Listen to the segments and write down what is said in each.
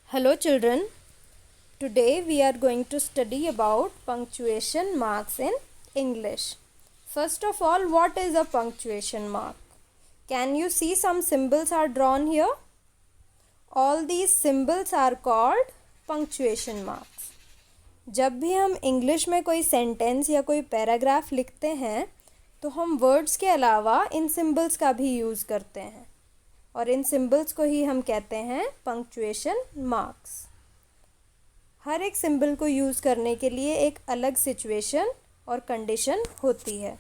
Hello children, today we are going to study about punctuation marks in English. First of all, what is a punctuation mark? Can you see some symbols are drawn here? All these symbols are called punctuation marks. जब भी हम English में कोई sentence या कोई paragraph लिखते हैं तो हम वर्ड्स के अलावा इन सिंबल्स का भी यूज़ करते हैं और इन सिंबल्स को ही हम कहते हैं पंक्चुएशन मार्क्स। हर एक सिंबल को यूज़ करने के लिए एक अलग सिचुएशन और कंडीशन होती है।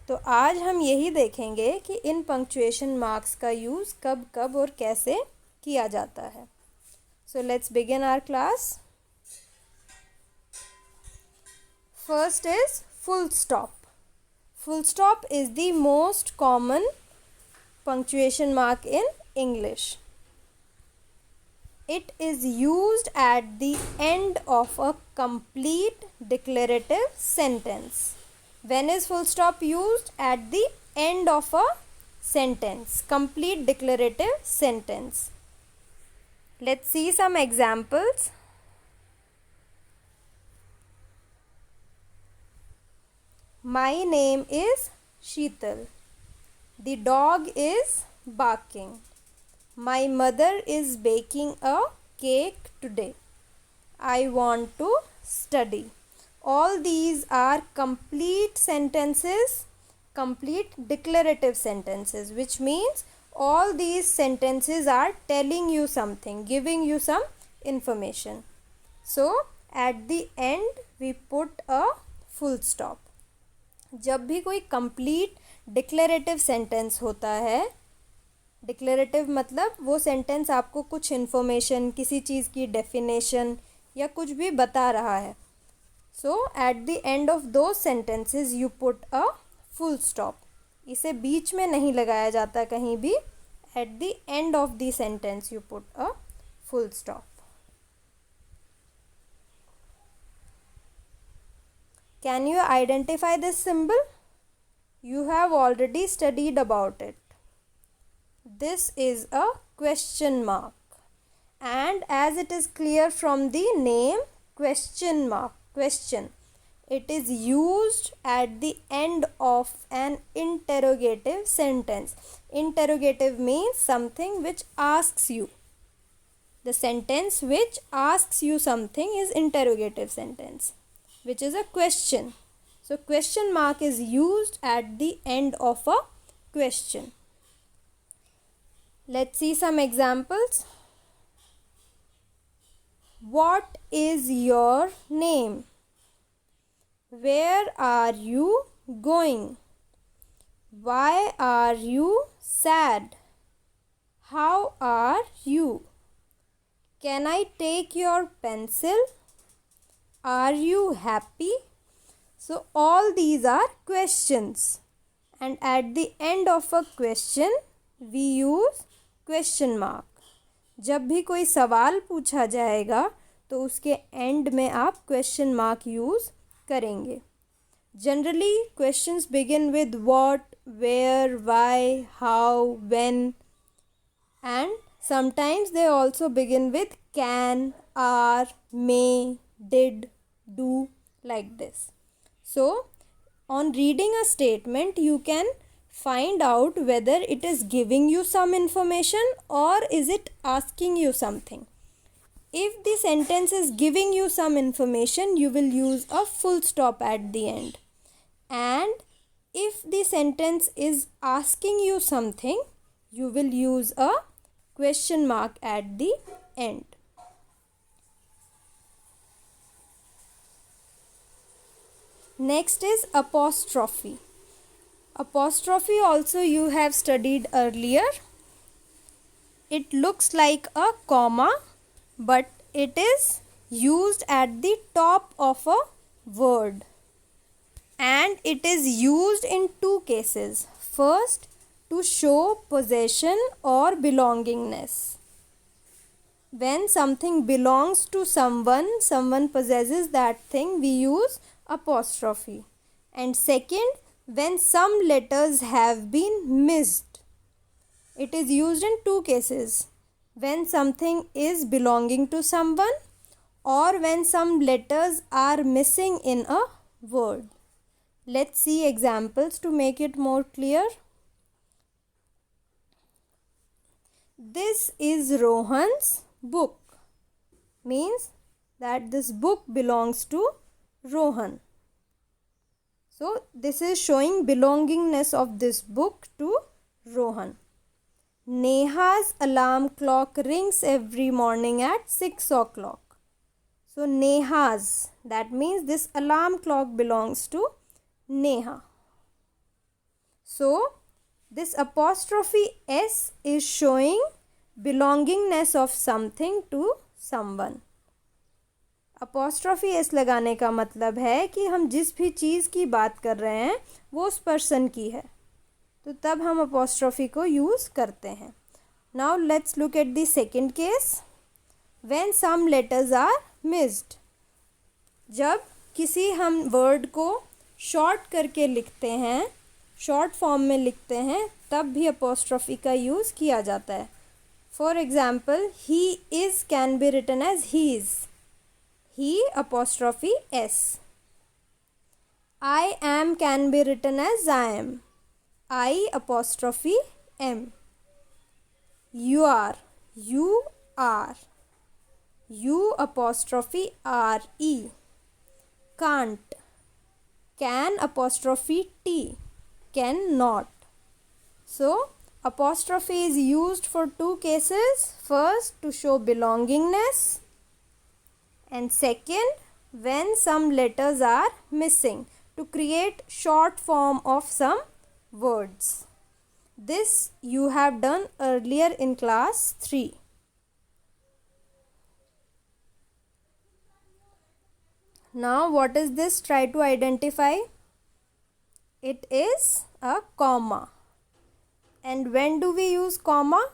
तो आज हम यही देखेंगे कि इन पंक्चुएशन मार्क्स का यूज़ कब कब और कैसे किया जाता है। So let's begin our class. First is full stop. Full stop is the most common punctuation mark in English. It is used at the end of a complete declarative sentence. When is full stop used? At the end of a sentence, complete declarative sentence. Let's see some examples. My name is Sheetal. The dog is barking. My mother is baking a cake today. I want to study. All these are complete sentences, complete declarative sentences, which means all these sentences are telling you something, giving you some information. So, at the end we put a full stop. जब भी कोई complete declarative sentence होता है, declarative मतलब वो sentence आपको कुछ information, किसी चीज़ की डेफिनेशन या कुछ भी बता रहा है। सो एट द एंड ऑफ दो sentences you put a full stop. इसे बीच में नहीं लगाया जाता कहीं भी। At the end of the sentence you put a full stop. Can you identify this symbol? You have already studied about it. This is a question mark, and as it is clear from the name, question mark, question, it is used at the end of an interrogative sentence. Interrogative means something which asks you. The sentence which asks you something is interrogative sentence, which is a question. So question mark is used at the end of a question. Let's see some examples. What is your name? Where are you going? Why are you sad? How are you? Can I take your pencil? Are you happy? So all these are questions, and at the end of a question we use question mark. जब भी कोई सवाल पूछा जाएगा तो उसके and में आप question mark यूज़ करेंगे. Generally questions begin with what, where, why, how, when, and sometimes they also begin with can, are, may, did, do, like this. So, on reading a statement, you can find out whether it is giving you some information or is it asking you something. If the sentence is giving you some information, you will use a full stop at the end. And if the sentence is asking you something, you will use a question mark at the end. Next is apostrophe. Apostrophe also you have studied earlier. It looks like a comma, but it is used at the top of a word. And it is used in two cases. First, to show possession or belongingness. When something belongs to someone, someone possesses that thing, we use apostrophe. And second, when some letters have been missed. It is used in two cases. when something is belonging to someone or when some letters are missing in a word. Let's see examples to make it more clear. This is Rohan's book. Means that this book belongs to Rohan. So this is showing belongingness of this book to Rohan. Neha's alarm clock rings every morning at 6 o'clock. So Neha's, that means this alarm clock belongs to Neha. So this apostrophe S is showing belongingness of something to someone. apostrophe S लगाने का मतलब है कि हम जिस भी चीज़ की बात कर रहे हैं वो उस पर्सन की है, तो तब हम apostrophe को यूज़ करते हैं. Now let's look at the second case. When some letters are missed. जब किसी हम वर्ड को शॉर्ट करके लिखते हैं, शॉर्ट फॉर्म में लिखते हैं, तब भी apostrophe का यूज़ किया जाता है. For example, he is can be written as he's. He apostrophe S. I am can be written as I am. I apostrophe M. You are. You are. You apostrophe R E. Can't. Can apostrophe T. Cannot. So apostrophe is used for two cases. First, to show belongingness, and second, when some letters are missing, to create short form of some words. This you have done earlier in class 3. Now what is this? Try to identify. It is a comma. And when do we use comma?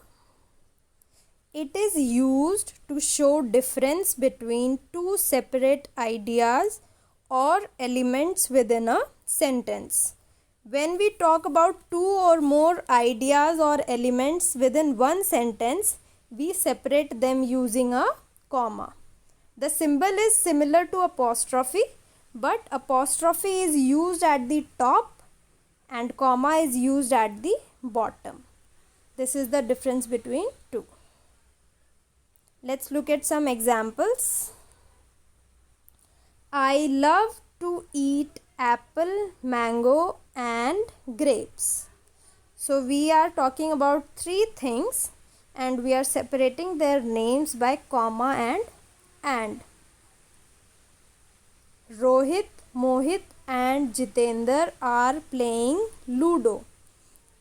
It is used to show difference between two separate ideas or elements within a sentence. When we talk about two or more ideas or elements within one sentence, we separate them using a comma. The symbol is similar to apostrophe, but apostrophe is used at the top and comma is used at the bottom. This is the difference between two. Let's look at some examples. I love to eat apple, mango and grapes. So we are talking about three things and we are separating their names by comma and. Rohit, Mohit and Jitendra are playing Ludo.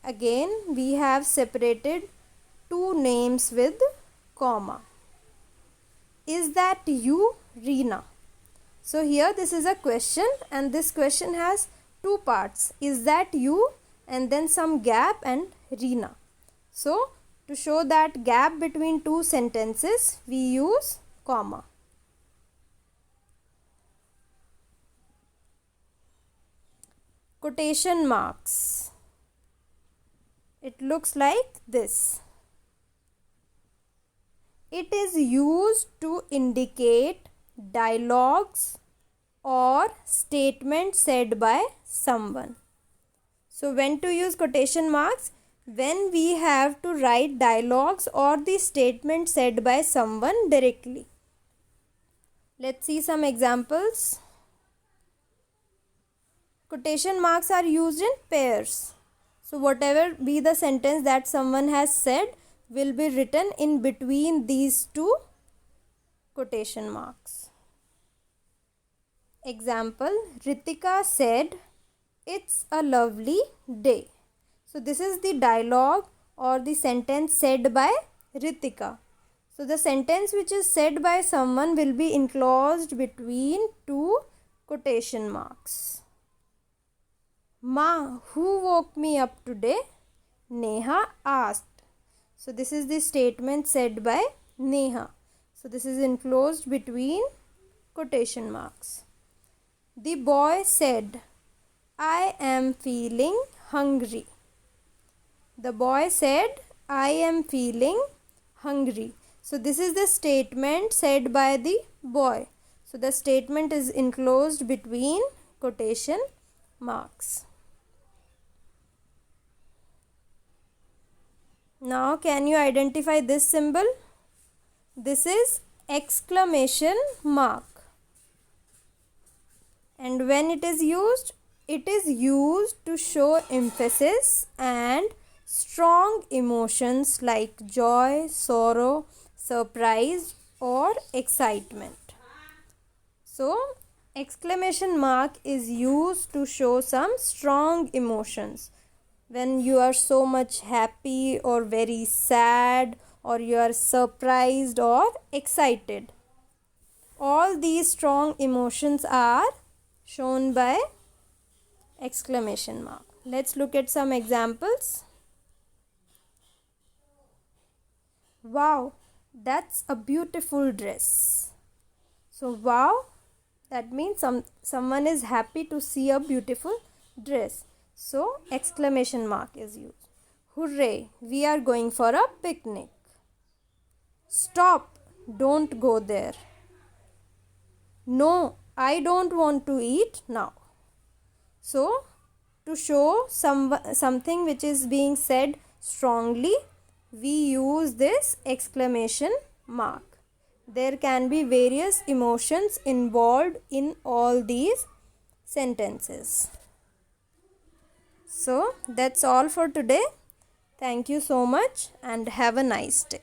Again we have separated two names with comma. Is that you, Reena? So here this is a question and this question has two parts. Is that you? And then some gap and Reena. So to show that gap between two sentences, we use comma. Quotation marks. It looks like this. It is used to indicate dialogues or statements said by someone. So when to use quotation marks? When we have to write dialogues or the statement said by someone directly. Let's see some examples. Quotation marks are used in pairs. So whatever be the sentence that someone has said will be written in between these two quotation marks. Example, Ritika said, "It's a lovely day." So this is the dialogue or the sentence said by Ritika. So the sentence which is said by someone will be enclosed between two quotation marks. Ma, who woke me up today? Neha asked. So this is the statement said by Neha. So this is enclosed between quotation marks. The boy said, "I am feeling hungry." The boy said, "I am feeling hungry. So this is the statement said by the boy. So the statement is enclosed between quotation marks. Now can you identify this symbol? This is exclamation mark. And when it is used to show emphasis and strong emotions like joy, sorrow, surprise or excitement. So exclamation mark is used to show some strong emotions. When you are so much happy or very sad, or you are surprised or excited. All these strong emotions are shown by exclamation mark. Let's look at some examples. Wow, that's a beautiful dress. So wow, that means someone is happy to see a beautiful dress. So exclamation mark is used. Hooray, we are going for a picnic. Stop, don't go there. No, I don't want to eat now. So to show something which is being said strongly, we use this exclamation mark. There can be various emotions involved in all these sentences. So that's all for today. Thank you so much and have a nice day.